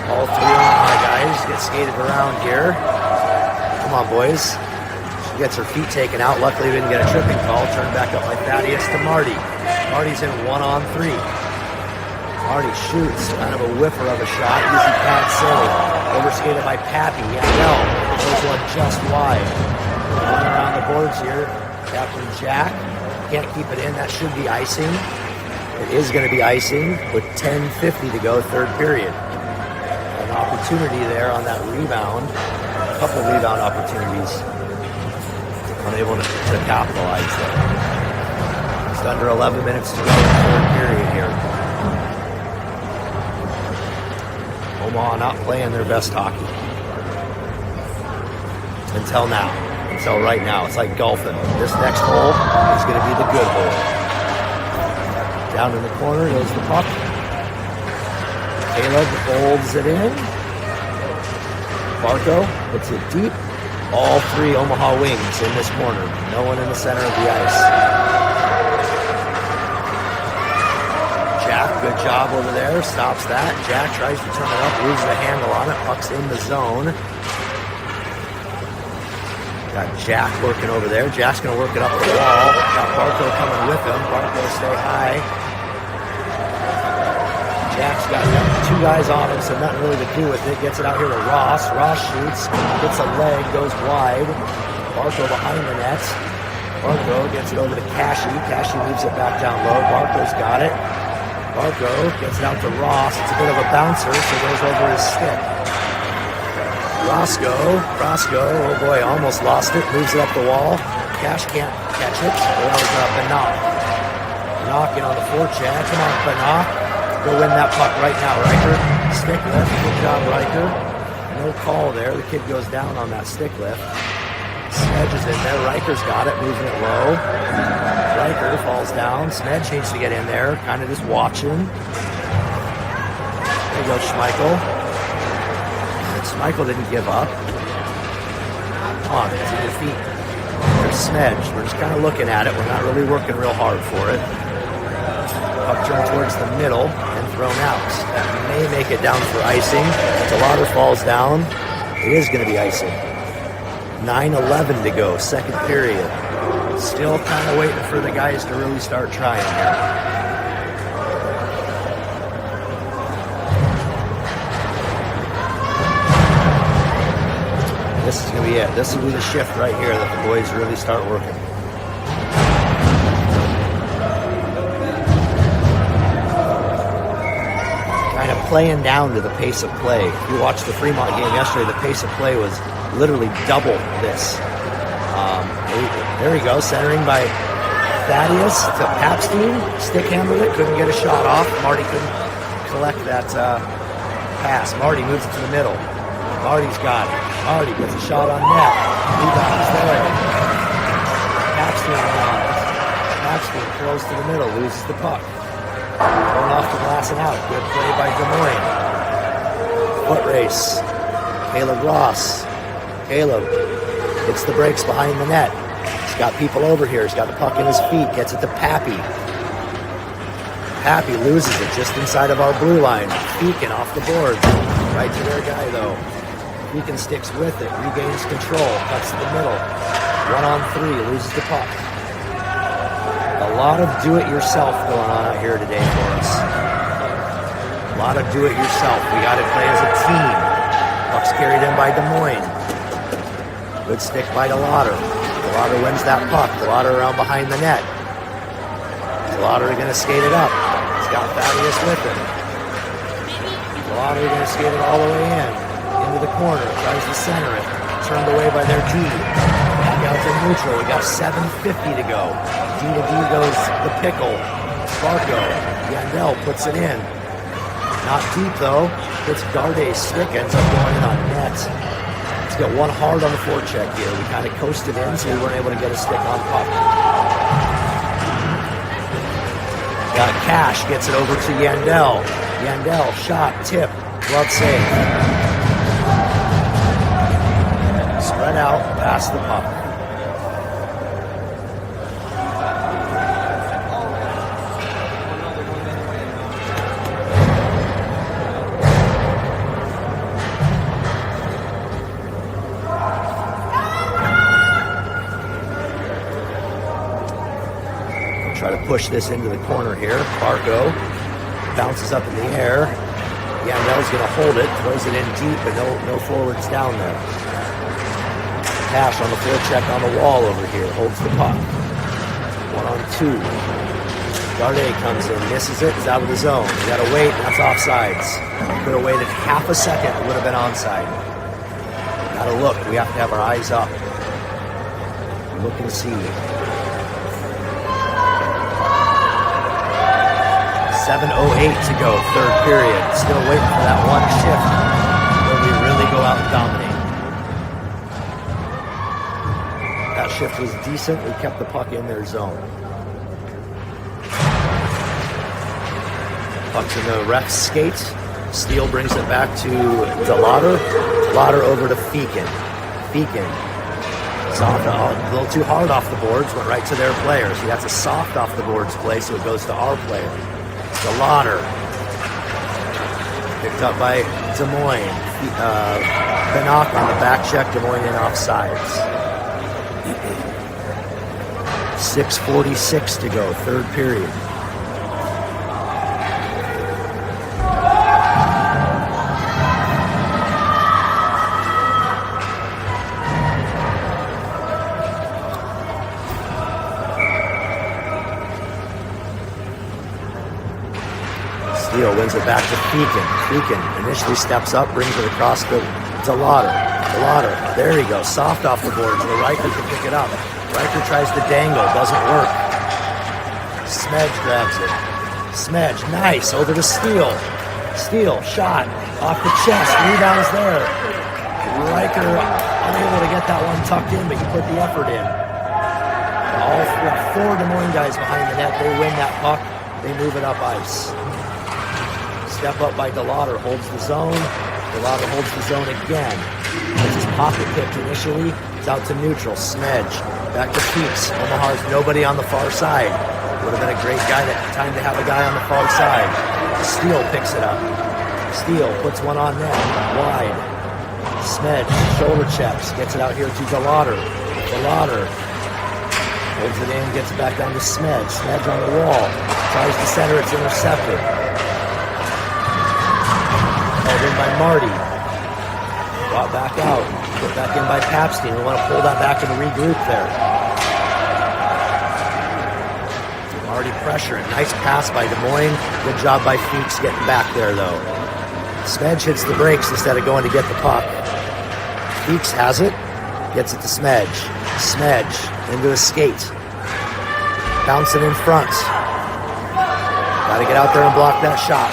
All three Omaha guys get skated around here. Come on, boys. She gets her feet taken out. Luckily, we didn't get a tripping call. Turned back up by Thaddeus to Marty. Marty's in 1-on-3. Marty shoots. Kind of a whiffer of a shot. Easy pad save. Overskated by Pappy. Yandel goes one just wide. Going around the boards here. Captain Jack can't keep it in. That should be icing. It is going to be icing with 10:50 to go, third period. An opportunity there on that rebound. Couple rebound opportunities, unable to capitalize there. Just under 11 minutes to go in the third period here. Omaha not playing their best hockey. Until now. Until right now. It's like golfing. This next hole is going to be the good hole. Down in the corner goes the puck. Caleb holds it in. Barco puts it deep. All three Omaha wings in this corner. No one in the center of the ice. Jack, good job over there. Stops that. Jack tries to turn it up, loses the handle on it. Puck's in the zone. Got Jack working over there. Jack's going to work it up the wall. Got Barco coming with him. Barco stay high. Jack's got two guys on him, so nothing really to do with it. Gets it out here to Ross. Ross shoots, hits a leg, goes wide. Barco behind the net. Barco gets it over to Cashy. Cashy moves it back down low. Barco's got it. Barco gets it out to Ross. It's a bit of a bouncer, so it goes over his stick. Roscoe, oh boy, almost lost it. Moves it up the wall. Cash can't catch it. That was Banach. Banach in on the forecheck. Come on, Banach. Go win that puck right now, Riker. Stick lift. Good job, Riker. No call there. The kid goes down on that stick lift. Smedge is in there. Riker's got it, moving it low. Riker falls down. Smedge needs to get in there, kind of just watching. There goes Schmeichel. And Schmeichel didn't give up. Come on, it's a defeat. There's Smedge. We're just kind of looking at it. We're not really working real hard for it. Puck turned towards the middle and thrown out. That may make it down for icing. DeLauder falls down. It is going to be icing. 9:11 to go, second period. Still kind of waiting for the guys to really start trying here. This is going to be it. This will be the shift right here that the boys really start working. Kind of playing down to the pace of play. If you watched the Fremont game yesterday, the pace of play was literally double this. There we go, centering by Thaddeus to Papstein. Stick handled it, couldn't get a shot off. Marty couldn't collect that pass. Marty moves it to the middle. Marty's got it. Marty gets a shot on net. Rebounds there. Papstein on it. Papstein throws to the middle, loses the puck. Going off the glass and out. Good play by Des Moines. Foot race. Caleb Ross. Caleb hits the brakes behind the net. He's got people over here. He's got the puck in his feet. Gets it to Pappy. Pappy loses it just inside of our blue line. Beacon off the board. Right to their guy, though. Beacon sticks with it. Regains control. Cuts to the middle. 1-on-3. Loses the puck. A lot of do-it-yourself going on out here today for us. A lot of do-it-yourself. We got to play as a team. Puck's carried in by Des Moines. Good stick by DeLauder. DeLauder wins that puck. DeLauder around behind the net. DeLauder going to skate it up. He's got Thaddeus with him. DeLauder going to skate it all the way in. Into the corner. Tries to center it. Turned away by their D. Back out to neutral. We got 7:50 to go. D to D goes the pickle. Barco. Yandel puts it in. Not deep though. It's Garday's stick. Ends up going in on net. He's got one hard on the forecheck here. We kind of coasted in, so we weren't able to get a stick on puck. Got Cash, gets it over to Yandel. Yandel, shot, tip, glove save. Spread out, past the puck. Try to push this into the corner here. Barco bounces up in the air. Yandel's going to hold it, throws it in deep, but no forwards down there. Cash on the forecheck on the wall over here, holds the puck. 1-on-2. Gardet comes in, misses it, is out of the zone. We got to wait, that's offsides. Could have waited half a second, it would have been onside. Got to look, we have to have our eyes up. Look and see. 7:08 to go, third period. Still waiting for that one shift where we really go out and dominate. That shift was decent. We kept the puck in their zone. Puck's in the ref's skate. Steele brings it back to DeLauder. DeLauder over to Feakin. Feakin. Soft, a little too hard off the boards. Went right to their players. See, that's a soft off the boards play, so it goes to our player. DeLauder. Picked up by Des Moines. Benock on the back check. Des Moines in offsides. 6:46 to go, third period. Steele wins it back to Feakin. Feakin initially steps up, brings it across to DeLauder. DeLauder, there he goes, soft off the boards. The Riker can pick it up. Riker tries to dangle, doesn't work. Smedge grabs it. Smedge, nice, over to Steele. Steele, shot, off the chest, rebounds there. Riker unable to get that one tucked in, but he put the effort in. All four Des Moines guys behind the net, they win that puck, they move it up ice. Step up by DeLauder, holds the zone. DeLauder holds the zone again. It's his pocket picked initially. It's out to neutral. Smedge. Back to Peaks. Omaha's nobody on the far side. Would have been a great time to have a guy on the far side. Steele picks it up. Steele puts one on net. Wide. Smedge, shoulder checks. Gets it out here to DeLauder. DeLauder holds it in, gets it back down to Smedge. Smedge on the wall. Tries to center, it's intercepted. Held in by Marty. Brought back out. Put back in by Papstein. We want to pull that back and regroup there. Marty pressuring. Nice pass by Des Moines. Good job by Feeks getting back there, though. Smedge hits the brakes instead of going to get the puck. Feeks has it. Gets it to Smedge. Smedge into a skate. Bouncing in front. Got to get out there and block that shot.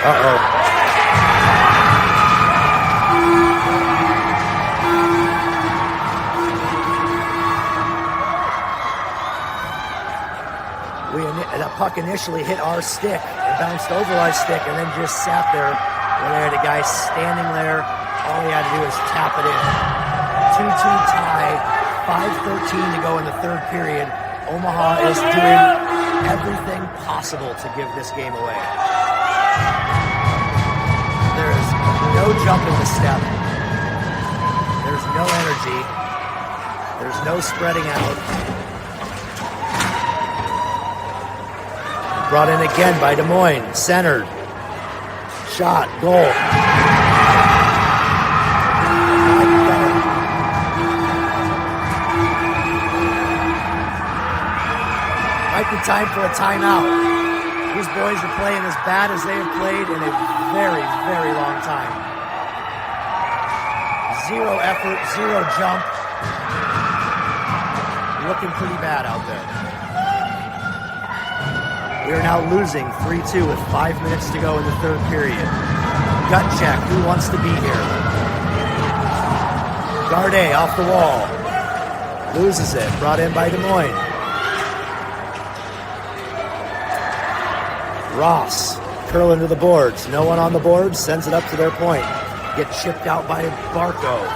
Uh-oh. The puck initially hit our stick and bounced over our stick and then just sat there. When they had a guy standing there, all he had to do was tap it in. 2-2 tie, 5:13 to go in the third period. Omaha is doing everything possible to give this game away. There is no jump in the step. There's no energy. There's no spreading out. Brought in again by Des Moines. Centered. Shot. Goal. Might be time for a timeout. These boys are playing as bad as they have played in a very, very long time. Zero effort, zero jump. Looking pretty bad out there. We are now losing 3-2 with 5 minutes to go in the third period. Gut check. Who wants to be here? Gardet off the wall. Loses it. Brought in by Des Moines. Ross. Curling to the boards. No one on the boards. Sends it up to their point. Gets chipped out by Barco.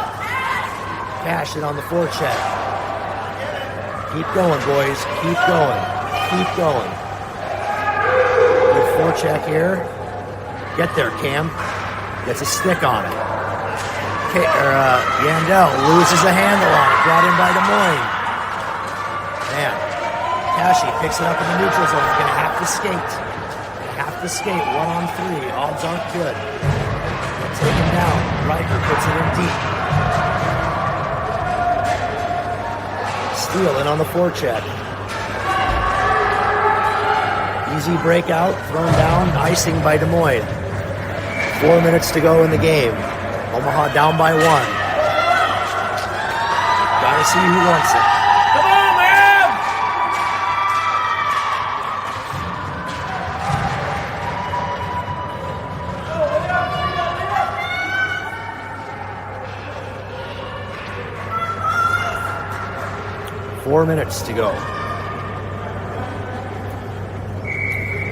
Cash it on the forecheck. Keep going, boys. Keep going. Keep going. Forecheck here. Get there, Cam. Gets a stick on it. Yandel loses a handle on it. Brought in by Des Moines. Man. Cashy picks it up in the neutral zone. He's going to have to skate. Have to skate. 1-on-3. Odds aren't good. Take him down. Riker puts it in deep. Steele in on the forecheck. Easy breakout, thrown down, icing by Des Moines. 4 minutes to go in the game. Omaha down by 1. Gotta see who wants it. Come on, man! Four minutes to go.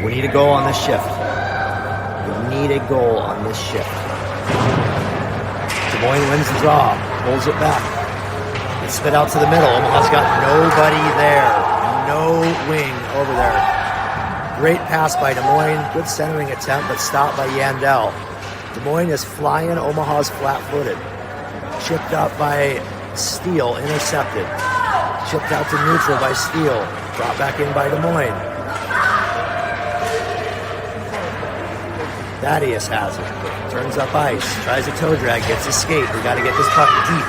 We need a goal on this shift. We need a goal on this shift. Des Moines wins the draw. Pulls it back. It's spit out to the middle. Omaha's got nobody there. No wing over there. Great pass by Des Moines. Good centering attempt, but stopped by Yandel. Des Moines is flying. Omaha's flat-footed. Chipped up by Steele. Intercepted. Chipped out to neutral by Steele. Brought back in by Des Moines. Thaddeus has it. Turns up ice. Tries a toe drag. Gets a skate. We got to get this puck deep.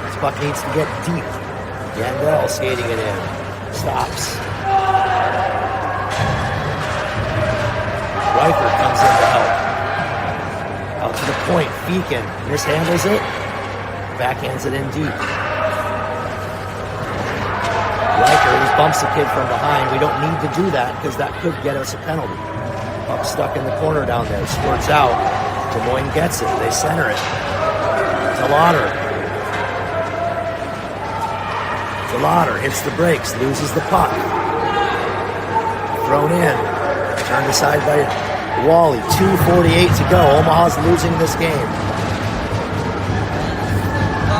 This puck needs to get deep. Yandel skating it in. Stops. Riker comes in to help. Out to the point. Feakin mishandles it. Backhands it in deep. Riker just bumps the kid from behind. We don't need to do that because that could get us a penalty. Puck stuck in the corner down there. Squirts out. Des Moines gets it. They center it. DeLauder. DeLauder hits the brakes. Loses the puck. Thrown in. Turned aside by Wally. 2:48 to go. Omaha's losing this game.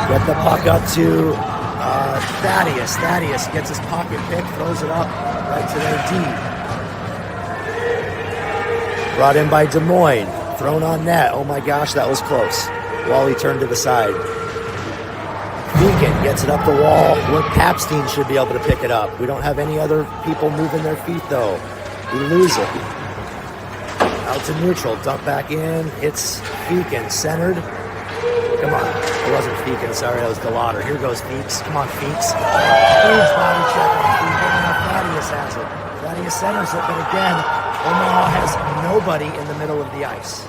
Get the puck up to Thaddeus. Thaddeus gets his pocket pick. Throws it up. right to their D. Brought in by Des Moines. Thrown on net. Oh my gosh, that was close. Wally turned to the side. Beacon gets it up the wall. Papstein should be able to pick it up. We don't have any other people moving their feet though. We lose it. Out to neutral. Dump back in. Hits Beacon. Centered. Come on. It wasn't Beacon. Sorry, that was Delauder. Here goes Feeks. Come on, Feeks. Huge body check on Beacon. Now Thaddeus has it. Thaddeus centers it, but again, Omaha has nobody in the middle of the ice.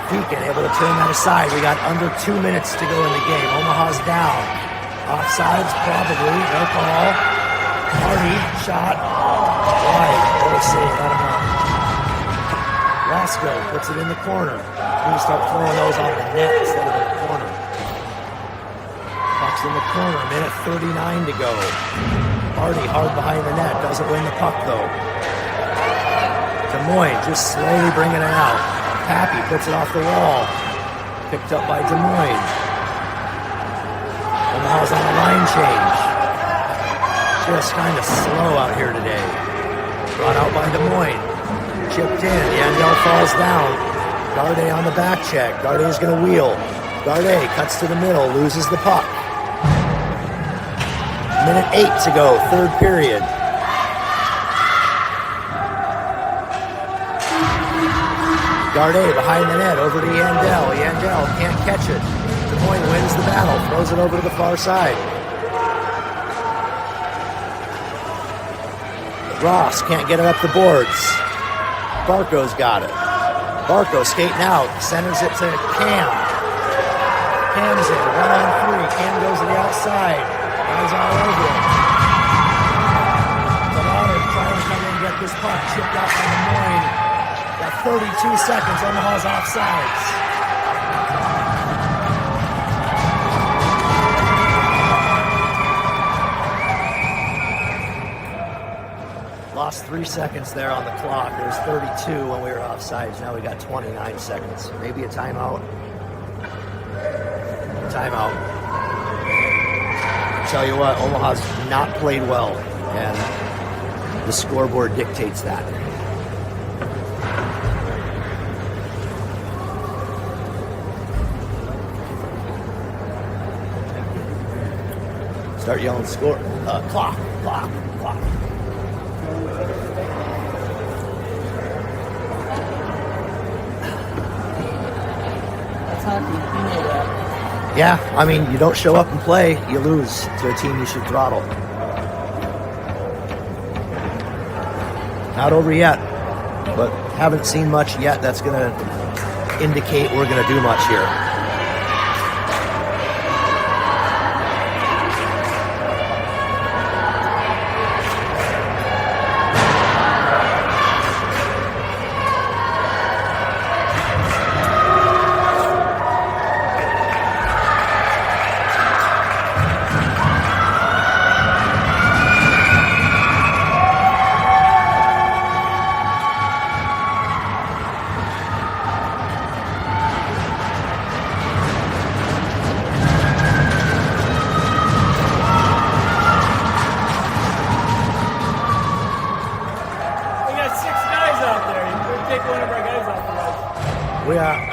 Beacon able to turn that aside. We got under 2 minutes to go in the game. Omaha's down. Offsides, probably. No call. Hardy, shot. Wide. What a save. Let him out. Roscoe puts it in the corner. We need to start throwing those on the net instead of in the corner. Puck's in the corner. Minute 39 to go. Hardy hard behind the net. Doesn't win the puck, though. Des Moines just slowly bringing it out. Pappy puts it off the wall. Picked up by Des Moines. Omaha's on a line change. Just kind of slow out here today. Brought out by Des Moines. Chipped in. Yandel falls down. Garde on the back check. Garde's going to wheel. Garde cuts to the middle. Loses the puck. Minute 8 to go. Third period. Garde behind the net, over to Yandel. Yandel can't catch it. Des Moines wins the battle, throws it over to the far side. Ross can't get it up the boards. Barco's got it. Barco skating out, centers it to Cam. Cam's in, 1-on-3. Cam goes to the outside. Guys all over it. Delauder trying to come in and get this puck. Chipped out by Des Moines. Got 32 seconds. Omaha's offsides. Lost 3 seconds there on the clock. There was 32 when we were offsides. Now we got 29 seconds. Maybe a timeout. Timeout. Tell you what, Omaha's not played well, and the scoreboard dictates that. Start yelling score, clock. That's hockey. You know that. Yeah, I mean, you don't show up and play, you lose to a team you should throttle. Not over yet, but haven't seen much yet that's going to indicate we're going to do much here.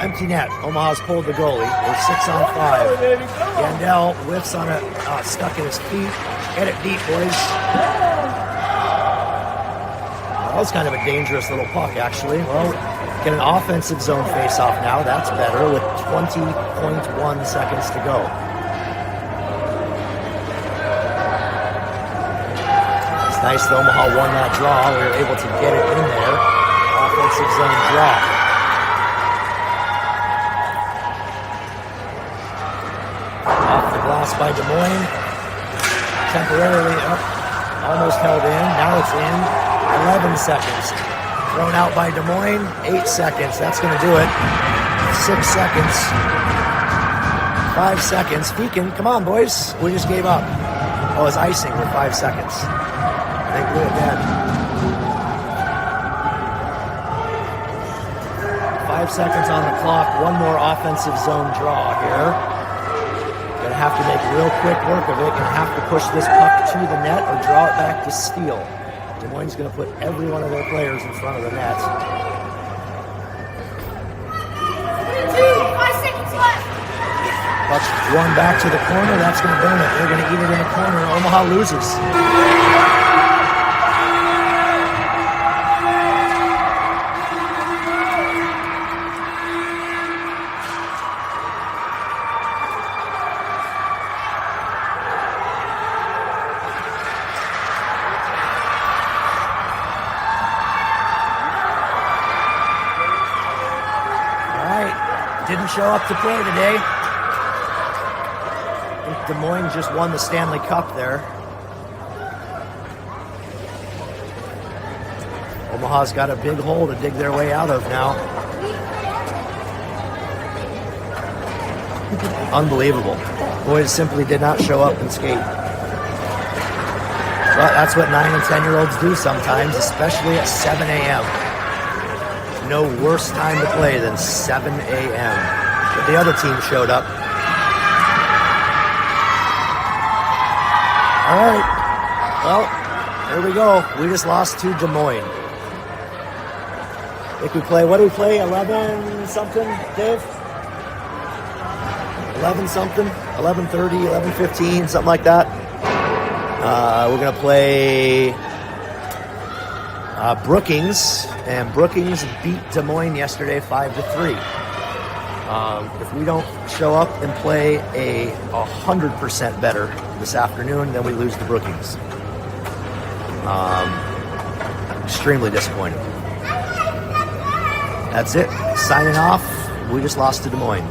Empty net. Omaha's pulled the goalie. We're 6-on-5. Yandel whiffs on it, stuck in his feet. Get it deep, boys. That was kind of a dangerous little puck, actually. Well, get an offensive zone face-off now. That's better with 20.1 seconds to go. It's nice that Omaha won that draw. We were able to get it in there. Offensive zone draw. By Des Moines, temporarily up, almost held in. Now it's in. 11 seconds. Thrown out by Des Moines. 8 seconds. That's going to do it. 6 seconds. 5 seconds. Feakin, come on, boys. We just gave up. Oh, it's icing with 5 seconds. They blew it dead. 5 seconds on the clock. One more offensive zone draw here. Gonna Gonna have to make real quick work of it. Gonna have to push this puck to the net or draw it back to steal. Des Moines gonna put every one of their players in front of the net. 5 seconds left. Puck's drawn back to the corner. That's gonna burn it. They're gonna eat it in the corner. Omaha loses. Didn't show up to play today. I think Des Moines just won the Stanley Cup there. Omaha's got a big hole to dig their way out of now. Unbelievable. Boys simply did not show up and skate. But that's what 9 and 10-year-olds do sometimes, especially at 7 a.m. No worse time to play than 7 a.m. But the other team showed up. All right. Well, there we go. We just lost to Des Moines. I think we play, what do we play? 11 something, Dave? 11 something? 11:30, 11:15, something like that. We're going to play Brookings, and Brookings beat Des Moines yesterday 5-3. If we don't show up and play 100% better this afternoon, then we lose to Brookings. Extremely disappointing. That's it. Signing off. We just lost to Des Moines.